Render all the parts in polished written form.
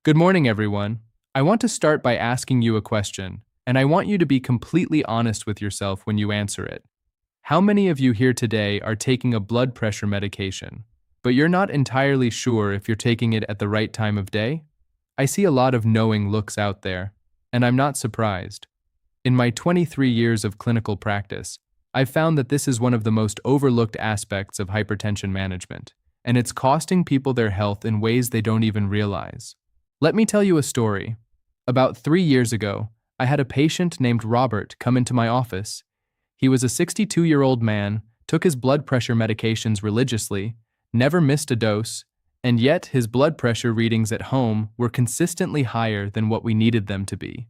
Good morning, everyone. I want to start by asking you a question, and I want you to be completely honest with yourself when you answer it. How many of you here today are taking a blood pressure medication, but you're not entirely sure if you're taking it at the right time of day? I see a lot of knowing looks out there, and I'm not surprised. In my 23 years of clinical practice, I've found that this is one of the most overlooked aspects of hypertension management, and it's costing people their health in ways they don't even realize. Let me tell you a story. About 3 years ago, I had a patient named Robert come into my office. He was a 62-year-old man, took his blood pressure medications religiously, never missed a dose, and yet his blood pressure readings at home were consistently higher than what we needed them to be.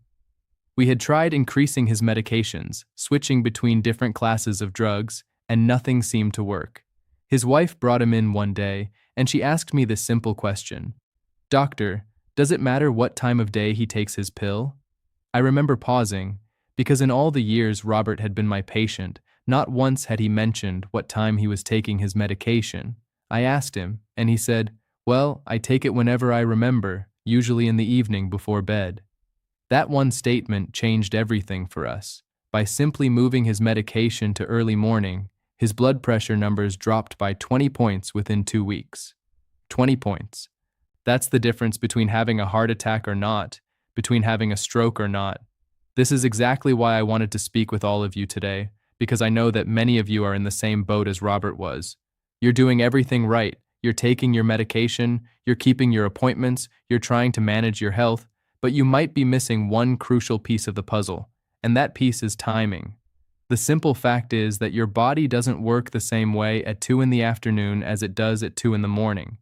We had tried increasing his medications, switching between different classes of drugs, and nothing seemed to work. His wife brought him in one day, and she asked me this simple question: "Doctor, does it matter what time of day he takes his pill?" I remember pausing, because in all the years Robert had been my patient, not once had he mentioned what time he was taking his medication. I asked him, and he said, "Well, I take it whenever I remember, usually in the evening before bed." That one statement changed everything for us. By simply moving his medication to early morning, his blood pressure numbers dropped by 20 points within 2 weeks. 20 points. That's the difference between having a heart attack or not, between having a stroke or not. This is exactly why I wanted to speak with all of you today, because I know that many of you are in the same boat as Robert was. You're doing everything right. You're taking your medication, you're keeping your appointments, you're trying to manage your health, but you might be missing one crucial piece of the puzzle, and that piece is timing. The simple fact is that your body doesn't work the same way at 2 in the afternoon as it does at 2 in the morning.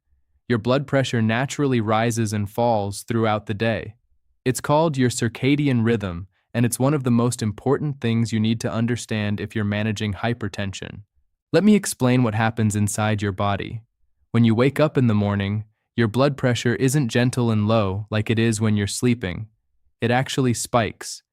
Your blood pressure naturally rises and falls throughout the day. It's called your circadian rhythm, and it's one of the most important things you need to understand if you're managing hypertension. Let me explain what happens inside your body. When you wake up in the morning, your blood pressure isn't gentle and low like it is when you're sleeping. It actually spikes.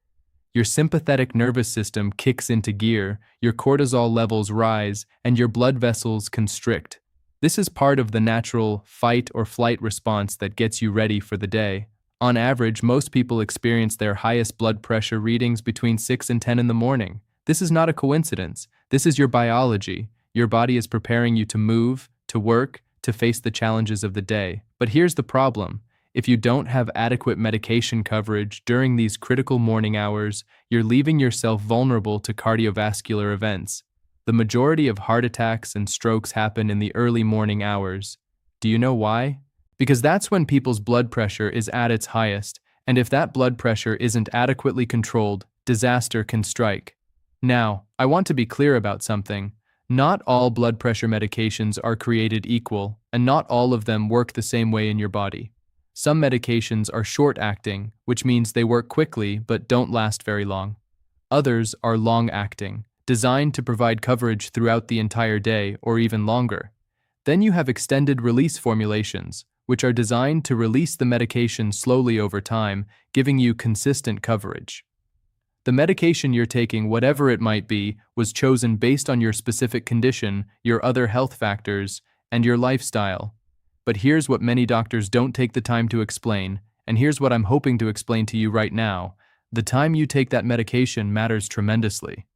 Your sympathetic nervous system kicks into gear, your cortisol levels rise, and your blood vessels constrict. This is part of the natural fight or flight response that gets you ready for the day. On average, most people experience their highest blood pressure readings between 6 and 10 in the morning. This is not a coincidence. This is your biology. Your body is preparing you to move, to work, to face the challenges of the day. But here's the problem. If you don't have adequate medication coverage during these critical morning hours, you're leaving yourself vulnerable to cardiovascular events. The majority of heart attacks and strokes happen in the early morning hours. Do you know why? Because that's when people's blood pressure is at its highest, and if that blood pressure isn't adequately controlled, disaster can strike. Now, I want to be clear about something. Not all blood pressure medications are created equal, and not all of them work the same way in your body. Some medications are short-acting, which means they work quickly but don't last very long. Others are long-acting, designed to provide coverage throughout the entire day or even longer. Then you have extended-release formulations, which are designed to release the medication slowly over time, giving you consistent coverage. The medication you're taking, whatever it might be, was chosen based on your specific condition, your other health factors, and your lifestyle. But here's what many doctors don't take the time to explain, and here's what I'm hoping to explain to you right now. The time you take that medication matters tremendously.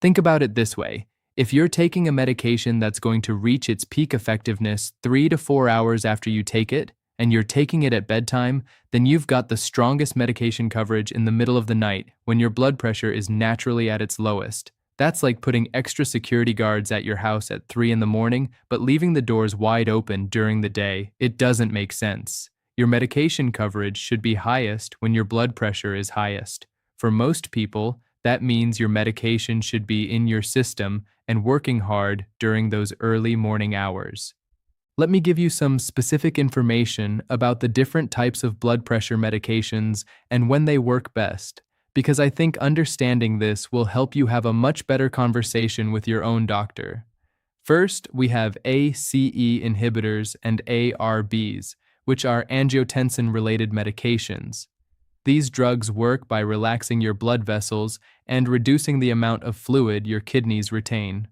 Think about it this way. If you're taking a medication that's going to reach its peak effectiveness 3 to 4 hours after you take it, and you're taking it at bedtime, then you've got the strongest medication coverage in the middle of the night when your blood pressure is naturally at its lowest. That's like putting extra security guards at your house at 3 in the morning, but leaving the doors wide open during the day. It doesn't make sense. Your medication coverage should be highest when your blood pressure is highest. For most people, that means your medication should be in your system and working hard during those early morning hours. Let me give you some specific information about the different types of blood pressure medications and when they work best, because I think understanding this will help you have a much better conversation with your own doctor. First, we have ACE inhibitors and ARBs, which are angiotensin-related medications. These drugs work by relaxing your blood vessels and reducing the amount of fluid your kidneys retain.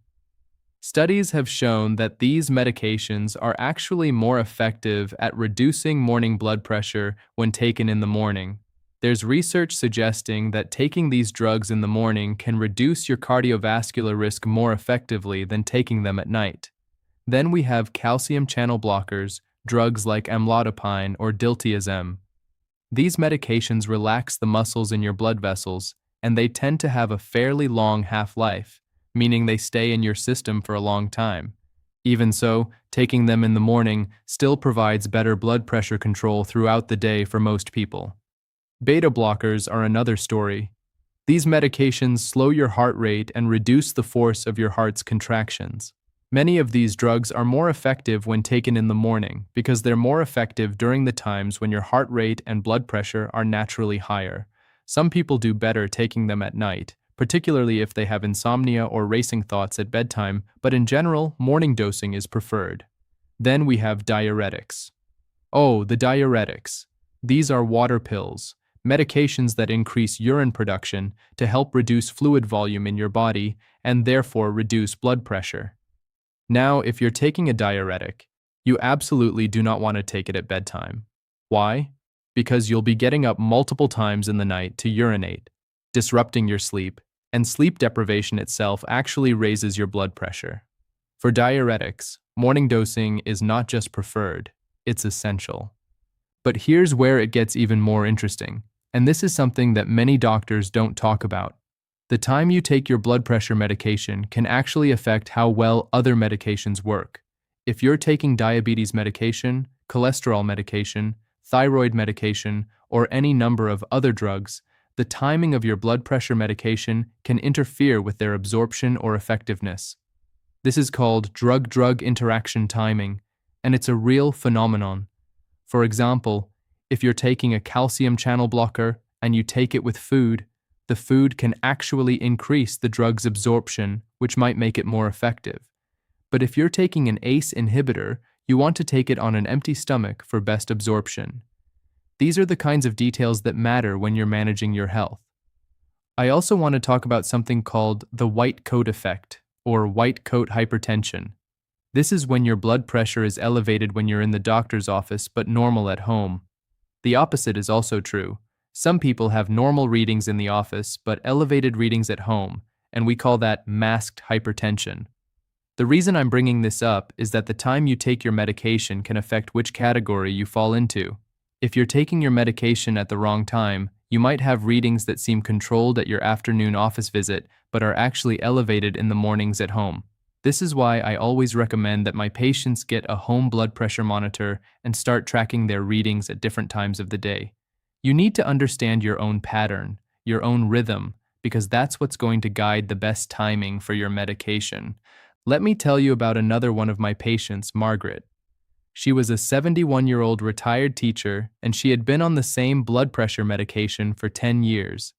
Studies have shown that these medications are actually more effective at reducing morning blood pressure when taken in the morning. There's research suggesting that taking these drugs in the morning can reduce your cardiovascular risk more effectively than taking them at night. Then we have calcium channel blockers, drugs like amlodipine or diltiazem. These medications relax the muscles in your blood vessels, and they tend to have a fairly long half-life, meaning they stay in your system for a long time. Even so, taking them in the morning still provides better blood pressure control throughout the day for most people. Beta blockers are another story. These medications slow your heart rate and reduce the force of your heart's contractions. Many of these drugs are more effective when taken in the morning because they're more effective during the times when your heart rate and blood pressure are naturally higher. Some people do better taking them at night, particularly if they have insomnia or racing thoughts at bedtime, but in general, morning dosing is preferred. Then we have diuretics. Oh, the diuretics. These are water pills, medications that increase urine production to help reduce fluid volume in your body and therefore reduce blood pressure. Now, if you're taking a diuretic, you absolutely do not want to take it at bedtime. Why? Because you'll be getting up multiple times in the night to urinate, disrupting your sleep, and sleep deprivation itself actually raises your blood pressure. For diuretics, morning dosing is not just preferred, it's essential. But here's where it gets even more interesting, and this is something that many doctors don't talk about. The time you take your blood pressure medication can actually affect how well other medications work. If you're taking diabetes medication, cholesterol medication, thyroid medication, or any number of other drugs, the timing of your blood pressure medication can interfere with their absorption or effectiveness. This is called drug-drug interaction timing, and it's a real phenomenon. For example, if you're taking a calcium channel blocker and you take it with food, the food can actually increase the drug's absorption, which might make it more effective. But if you're taking an ACE inhibitor, you want to take it on an empty stomach for best absorption. These are the kinds of details that matter when you're managing your health. I also want to talk about something called the white coat effect, or white coat hypertension. This is when your blood pressure is elevated when you're in the doctor's office but normal at home. The opposite is also true. Some people have normal readings in the office but elevated readings at home, and we call that masked hypertension. The reason I'm bringing this up is that the time you take your medication can affect which category you fall into. If you're taking your medication at the wrong time, you might have readings that seem controlled at your afternoon office visit but are actually elevated in the mornings at home. This is why I always recommend that my patients get a home blood pressure monitor and start tracking their readings at different times of the day. You need to understand your own pattern, your own rhythm, because that's what's going to guide the best timing for your medication. Let me tell you about another one of my patients, Margaret. She was a 71-year-old retired teacher, and she had been on the same blood pressure medication for 10 years.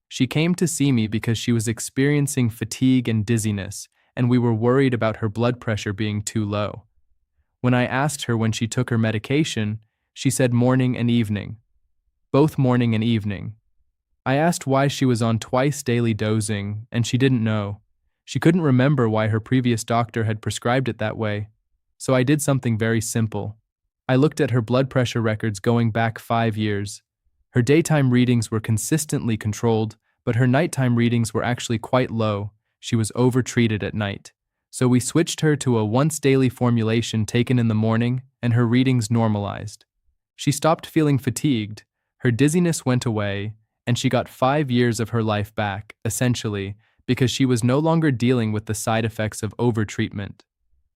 She came to see me because she was experiencing fatigue and dizziness, and we were worried about her blood pressure being too low. When I asked her when she took her medication, she said morning and evening. Both morning and evening. I asked why she was on twice daily dosing, and she didn't know. She couldn't remember why her previous doctor had prescribed it that way. So I did something very simple. I looked at her blood pressure records going back 5 years. Her daytime readings were consistently controlled, but her nighttime readings were actually quite low. She was overtreated at night. So we switched her to a once daily formulation taken in the morning, and her readings normalized. She stopped feeling fatigued, her dizziness went away, and she got 5 years of her life back, essentially, because she was no longer dealing with the side effects of overtreatment.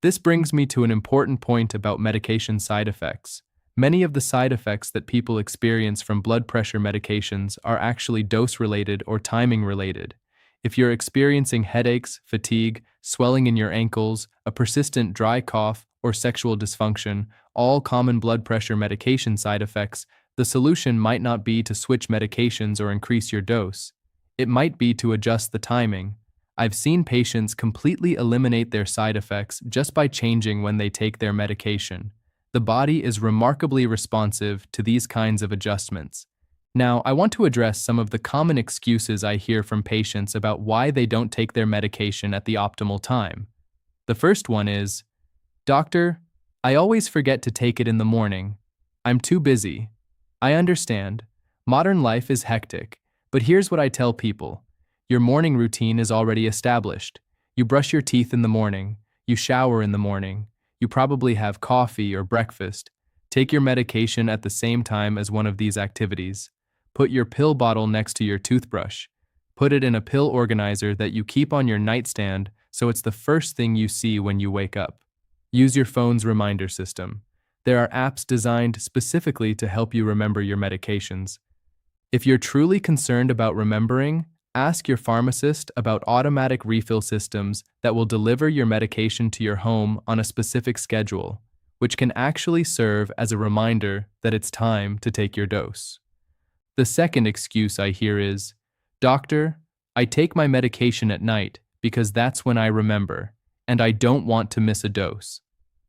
This brings me to an important point about medication side effects. Many of the side effects that people experience from blood pressure medications are actually dose-related or timing-related. If you're experiencing headaches, fatigue, swelling in your ankles, a persistent dry cough, or sexual dysfunction, all common blood pressure medication side effects, the solution might not be to switch medications or increase your dose. It might be to adjust the timing. I've seen patients completely eliminate their side effects just by changing when they take their medication. The body is remarkably responsive to these kinds of adjustments. Now, I want to address some of the common excuses I hear from patients about why they don't take their medication at the optimal time. The first one is, "Doctor, I always forget to take it in the morning. I'm too busy." I understand. Modern life is hectic, but here's what I tell people. Your morning routine is already established. You brush your teeth in the morning, you shower in the morning, you probably have coffee or breakfast. Take your medication at the same time as one of these activities. Put your pill bottle next to your toothbrush. Put it in a pill organizer that you keep on your nightstand so it's the first thing you see when you wake up. Use your phone's reminder system. There are apps designed specifically to help you remember your medications. If you're truly concerned about remembering, ask your pharmacist about automatic refill systems that will deliver your medication to your home on a specific schedule, which can actually serve as a reminder that it's time to take your dose. The second excuse I hear is, "Doctor, I take my medication at night because that's when I remember, and I don't want to miss a dose."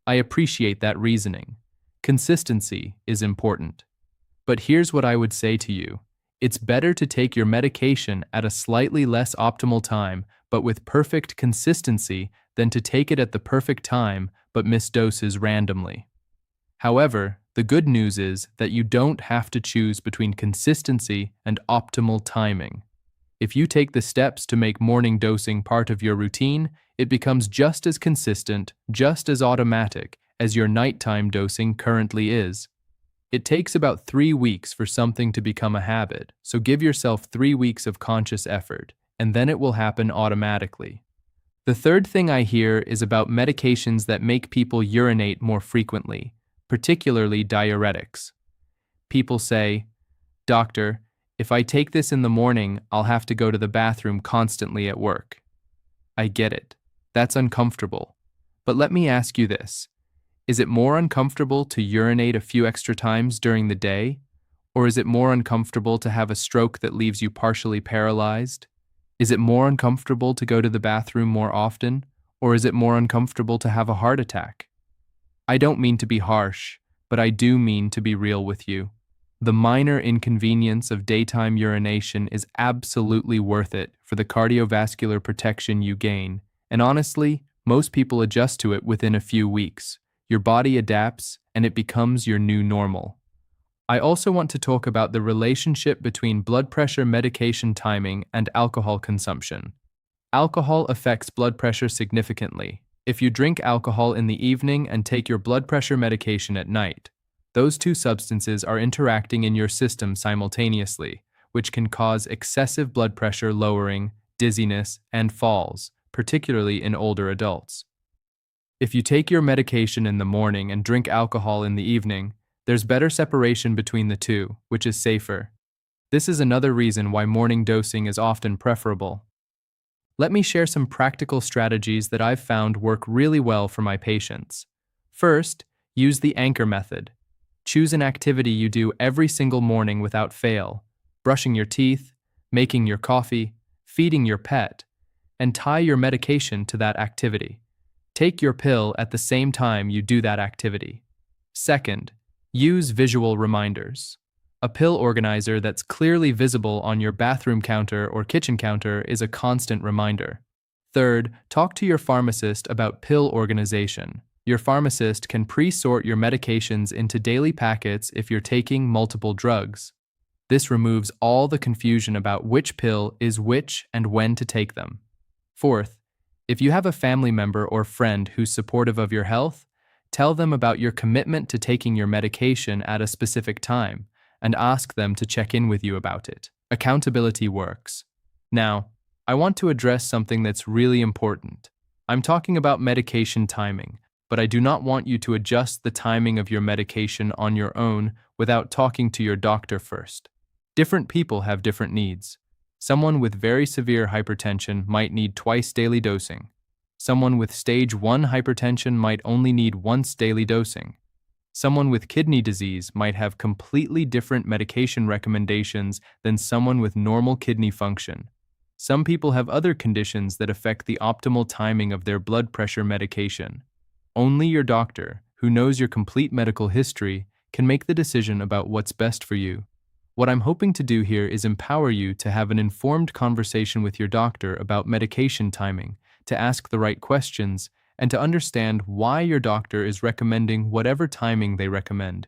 I appreciate that reasoning. Consistency is important. But here's what I would say to you. It's better to take your medication at a slightly less optimal time, but with perfect consistency, than to take it at the perfect time, but miss doses randomly. However, the good news is that you don't have to choose between consistency and optimal timing. If you take the steps to make morning dosing part of your routine, it becomes just as consistent, just as automatic as your nighttime dosing currently is. It takes about 3 weeks for something to become a habit, so give yourself 3 weeks of conscious effort, and then it will happen automatically. The third thing I hear is about medications that make people urinate more frequently, particularly diuretics. People say, "Doctor, if I take this in the morning, I'll have to go to the bathroom constantly at work." I get it. That's uncomfortable. But let me ask you this. Is it more uncomfortable to urinate a few extra times during the day? Or is it more uncomfortable to have a stroke that leaves you partially paralyzed? Is it more uncomfortable to go to the bathroom more often? Or is it more uncomfortable to have a heart attack? I don't mean to be harsh, but I do mean to be real with you. The minor inconvenience of daytime urination is absolutely worth it for the cardiovascular protection you gain, and honestly, most people adjust to it within a few weeks. Your body adapts, and it becomes your new normal. I also want to talk about the relationship between blood pressure medication timing and alcohol consumption. Alcohol affects blood pressure significantly. If you drink alcohol in the evening and take your blood pressure medication at night, those two substances are interacting in your system simultaneously, which can cause excessive blood pressure lowering, dizziness, and falls, particularly in older adults. If you take your medication in the morning and drink alcohol in the evening, there's better separation between the two, which is safer. This is another reason why morning dosing is often preferable. Let me share some practical strategies that I've found work really well for my patients. First, use the anchor method. Choose an activity you do every single morning without fail: brushing your teeth, making your coffee, feeding your pet, and tie your medication to that activity. Take your pill at the same time you do that activity. Second, use visual reminders. A pill organizer that's clearly visible on your bathroom counter or kitchen counter is a constant reminder. Third, talk to your pharmacist about pill organization. Your pharmacist can pre-sort your medications into daily packets if you're taking multiple drugs. This removes all the confusion about which pill is which and when to take them. Fourth, if you have a family member or friend who's supportive of your health, tell them about your commitment to taking your medication at a specific time and ask them to check in with you about it. Accountability works. Now, I want to address something that's really important. I'm talking about medication timing, but I do not want you to adjust the timing of your medication on your own without talking to your doctor first. Different people have different needs. Someone with very severe hypertension might need twice daily dosing. Someone with stage 1 hypertension might only need once daily dosing. Someone with kidney disease might have completely different medication recommendations than someone with normal kidney function. Some people have other conditions that affect the optimal timing of their blood pressure medication. Only your doctor, who knows your complete medical history, can make the decision about what's best for you. What I'm hoping to do here is empower you to have an informed conversation with your doctor about medication timing, to ask the right questions, and to understand why your doctor is recommending whatever timing they recommend.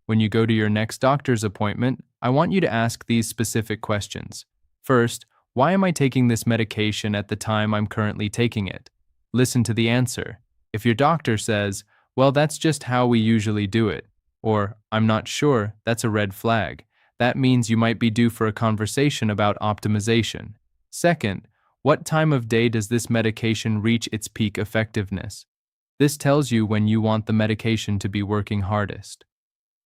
When you go to your next doctor's appointment, I want you to ask these specific questions. First, why am I taking this medication at the time I'm currently taking it? Listen to the answer. If your doctor says, well, that's just how we usually do it, or I'm not sure, that's a red flag. That means you might be due for a conversation about optimization. Second, what time of day does this medication reach its peak effectiveness? This tells you when you want the medication to be working hardest.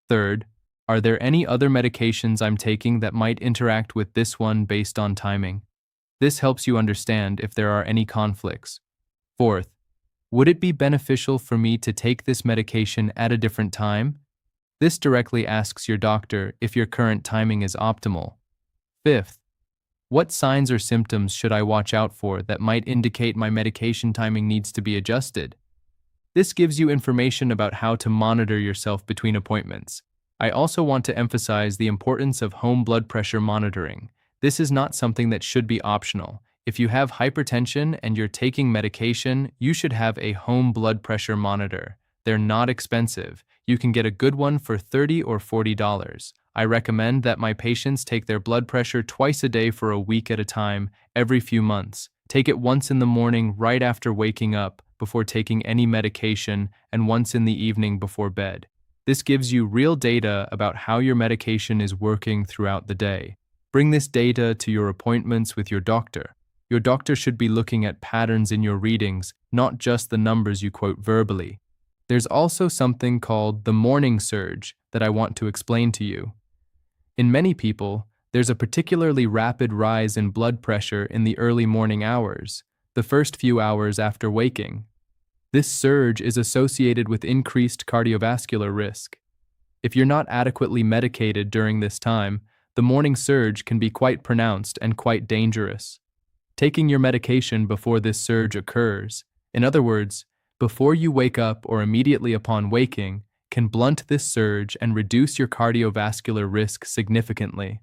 Third, are there any other medications I'm taking that might interact with this one based on timing? This helps you understand if there are any conflicts. Fourth, would it be beneficial for me to take this medication at a different time? This directly asks your doctor if your current timing is optimal. Fifth, what signs or symptoms should I watch out for that might indicate my medication timing needs to be adjusted? This gives you information about how to monitor yourself between appointments. I also want to emphasize the importance of home blood pressure monitoring. This is not something that should be optional. If you have hypertension and you're taking medication, you should have a home blood pressure monitor. They're not expensive. You can get a good one for $30 or $40. I recommend that my patients take their blood pressure twice a day for a week at a time, every few months. Take it once in the morning right after waking up, before taking any medication, and once in the evening before bed. This gives you real data about how your medication is working throughout the day. Bring this data to your appointments with your doctor. Your doctor should be looking at patterns in your readings, not just the numbers you quote verbally. There's also something called the morning surge that I want to explain to you. In many people, there's a particularly rapid rise in blood pressure in the early morning hours, the first few hours after waking. This surge is associated with increased cardiovascular risk. If you're not adequately medicated during this time, the morning surge can be quite pronounced and quite dangerous. Taking your medication before this surge occurs, in other words, before you wake up or immediately upon waking, can blunt this surge and reduce your cardiovascular risk significantly.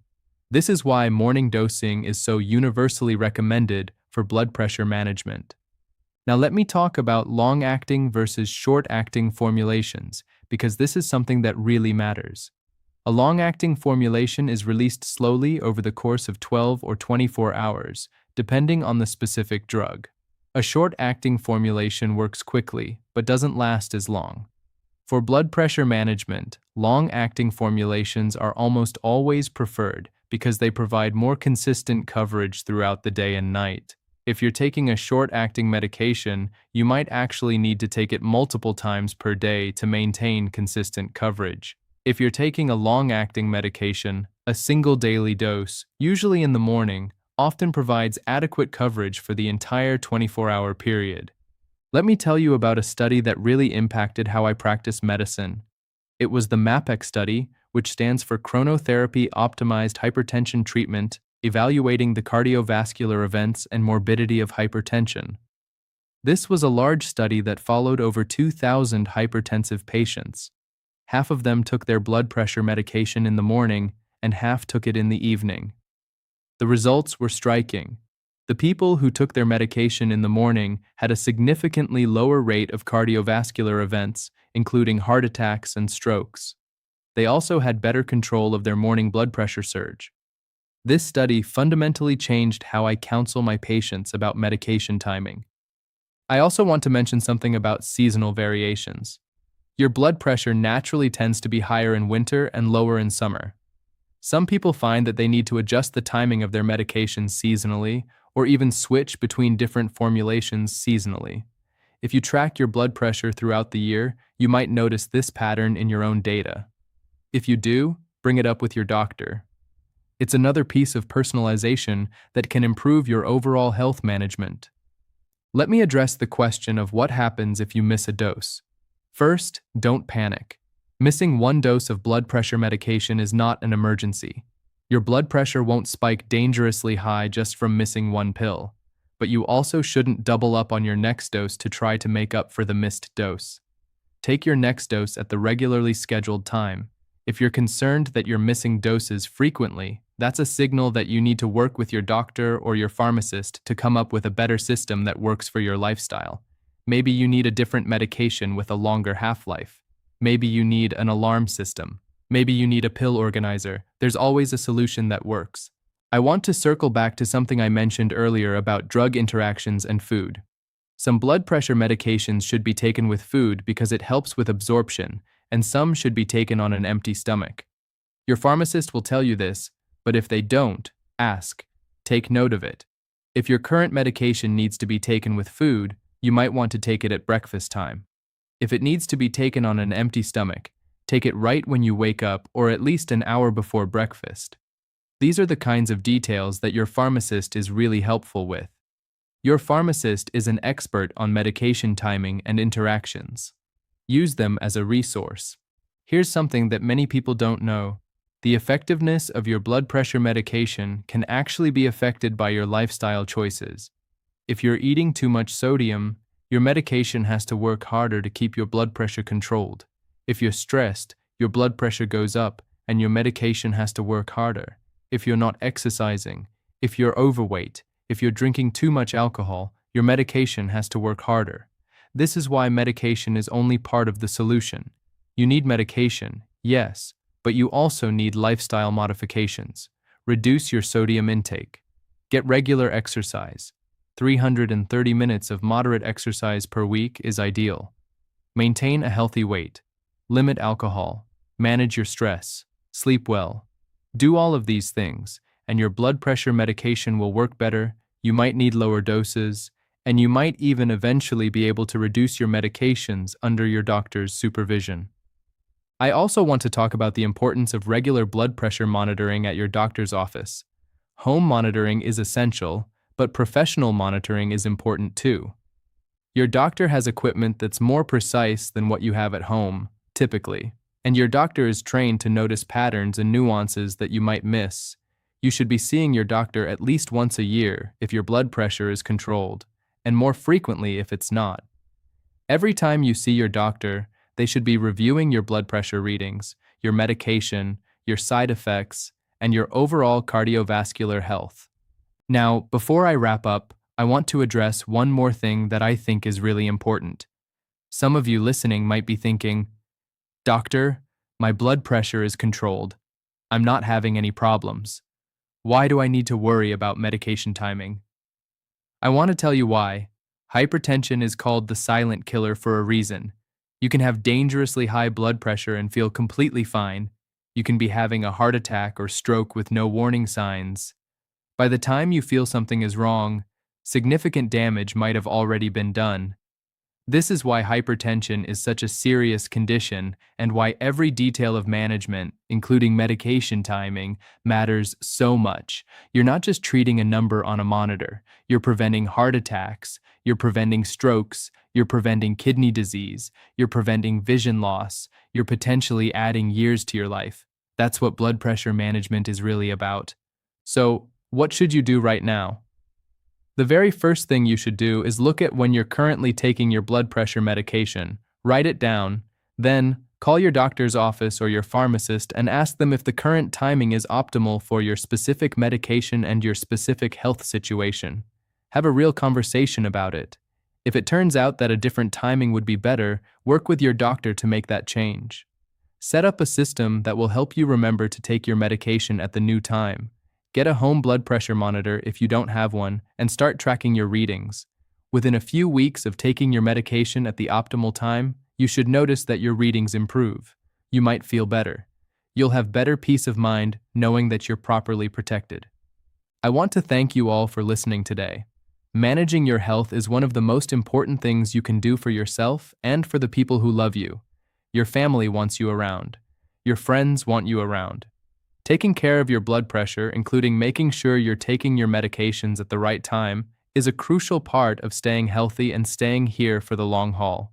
This is why morning dosing is so universally recommended for blood pressure management. Now let me talk about long-acting versus short-acting formulations, because this is something that really matters. A long-acting formulation is released slowly over the course of 12 or 24 hours, depending on the specific drug. A short-acting formulation works quickly, but doesn't last as long. For blood pressure management, long-acting formulations are almost always preferred because they provide more consistent coverage throughout the day and night. If you're taking a short-acting medication, you might actually need to take it multiple times per day to maintain consistent coverage. If you're taking a long-acting medication, a single daily dose, usually in the morning, often provides adequate coverage for the entire 24-hour period. Let me tell you about a study that really impacted how I practice medicine. It was the MAPEC study, which stands for Chronotherapy Optimized Hypertension Treatment, evaluating the cardiovascular events and morbidity of hypertension. This was a large study that followed over 2,000 hypertensive patients. Half of them took their blood pressure medication in the morning, and half took it in the evening. The results were striking. The people who took their medication in the morning had a significantly lower rate of cardiovascular events, including heart attacks and strokes. They also had better control of their morning blood pressure surge. This study fundamentally changed how I counsel my patients about medication timing. I also want to mention something about seasonal variations. Your blood pressure naturally tends to be higher in winter and lower in summer. Some people find that they need to adjust the timing of their medications seasonally, or even switch between different formulations seasonally. If you track your blood pressure throughout the year, you might notice this pattern in your own data. If you do, bring it up with your doctor. It's another piece of personalization that can improve your overall health management. Let me address the question of what happens if you miss a dose. First, don't panic. Missing one dose of blood pressure medication is not an emergency. Your blood pressure won't spike dangerously high just from missing one pill, but you also shouldn't double up on your next dose to try to make up for the missed dose. Take your next dose at the regularly scheduled time. If you're concerned that you're missing doses frequently, that's a signal that you need to work with your doctor or your pharmacist to come up with a better system that works for your lifestyle. Maybe you need a different medication with a longer half-life. Maybe you need an alarm system. Maybe you need a pill organizer. There's always a solution that works. I want to circle back to something I mentioned earlier about drug interactions and food. Some blood pressure medications should be taken with food because it helps with absorption, and some should be taken on an empty stomach. Your pharmacist will tell you this, but if they don't, ask. Take note of it. If your current medication needs to be taken with food, you might want to take it at breakfast time. If it needs to be taken on an empty stomach, take it right when you wake up or at least an hour before breakfast. These are the kinds of details that your pharmacist is really helpful with. Your pharmacist is an expert on medication timing and interactions. Use them as a resource. Here's something that many people don't know. The effectiveness of your blood pressure medication can actually be affected by your lifestyle choices. If you're eating too much sodium, your medication has to work harder to keep your blood pressure controlled. If you're stressed, your blood pressure goes up and your medication has to work harder. If you're not exercising, if you're overweight, if you're drinking too much alcohol, your medication has to work harder. This is why medication is only part of the solution. You need medication, yes, but you also need lifestyle modifications. Reduce your sodium intake. Get regular exercise. 330 minutes of moderate exercise per week is ideal. Maintain a healthy weight. Limit alcohol. Manage your stress. Sleep well. Do all of these things, and your blood pressure medication will work better. You might need lower doses, and you might even eventually be able to reduce your medications under your doctor's supervision. I also want to talk about the importance of regular blood pressure monitoring at your doctor's office. Home monitoring is essential, but professional monitoring is important too. Your doctor has equipment that's more precise than what you have at home, typically, and your doctor is trained to notice patterns and nuances that you might miss. You should be seeing your doctor at least once a year if your blood pressure is controlled, and more frequently if it's not. Every time you see your doctor, they should be reviewing your blood pressure readings, your medication, your side effects, and your overall cardiovascular health. Now, before I wrap up, I want to address one more thing that I think is really important. Some of you listening might be thinking, "Doctor, my blood pressure is controlled. I'm not having any problems. Why do I need to worry about medication timing?" I want to tell you why. Hypertension is called the silent killer for a reason. You can have dangerously high blood pressure and feel completely fine. You can be having a heart attack or stroke with no warning signs. By the time you feel something is wrong, significant damage might have already been done. This is why hypertension is such a serious condition and why every detail of management, including medication timing, matters so much. You're not just treating a number on a monitor. You're preventing heart attacks, you're preventing strokes, you're preventing kidney disease, you're preventing vision loss, you're potentially adding years to your life. That's what blood pressure management is really about. So, what should you do right now? The very first thing you should do is look at when you're currently taking your blood pressure medication. Write it down. Then, call your doctor's office or your pharmacist and ask them if the current timing is optimal for your specific medication and your specific health situation. Have a real conversation about it. If it turns out that a different timing would be better, work with your doctor to make that change. Set up a system that will help you remember to take your medication at the new time. Get a home blood pressure monitor if you don't have one, and start tracking your readings. Within a few weeks of taking your medication at the optimal time, you should notice that your readings improve. You might feel better. You'll have better peace of mind knowing that you're properly protected. I want to thank you all for listening today. Managing your health is one of the most important things you can do for yourself and for the people who love you. Your family wants you around. Your friends want you around. Taking care of your blood pressure, including making sure you're taking your medications at the right time, is a crucial part of staying healthy and staying here for the long haul.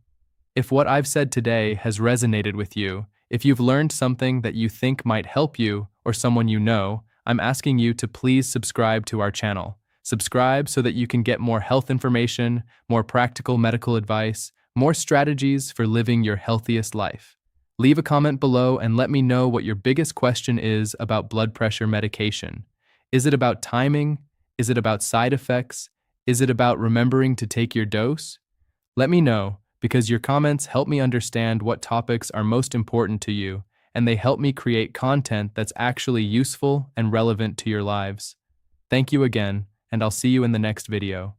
If what I've said today has resonated with you, if you've learned something that you think might help you or someone you know, I'm asking you to please subscribe to our channel. Subscribe so that you can get more health information, more practical medical advice, more strategies for living your healthiest life. Leave a comment below and let me know what your biggest question is about blood pressure medication. Is it about timing? Is it about side effects? Is it about remembering to take your dose? Let me know, because your comments help me understand what topics are most important to you, and they help me create content that's actually useful and relevant to your lives. Thank you again, and I'll see you in the next video.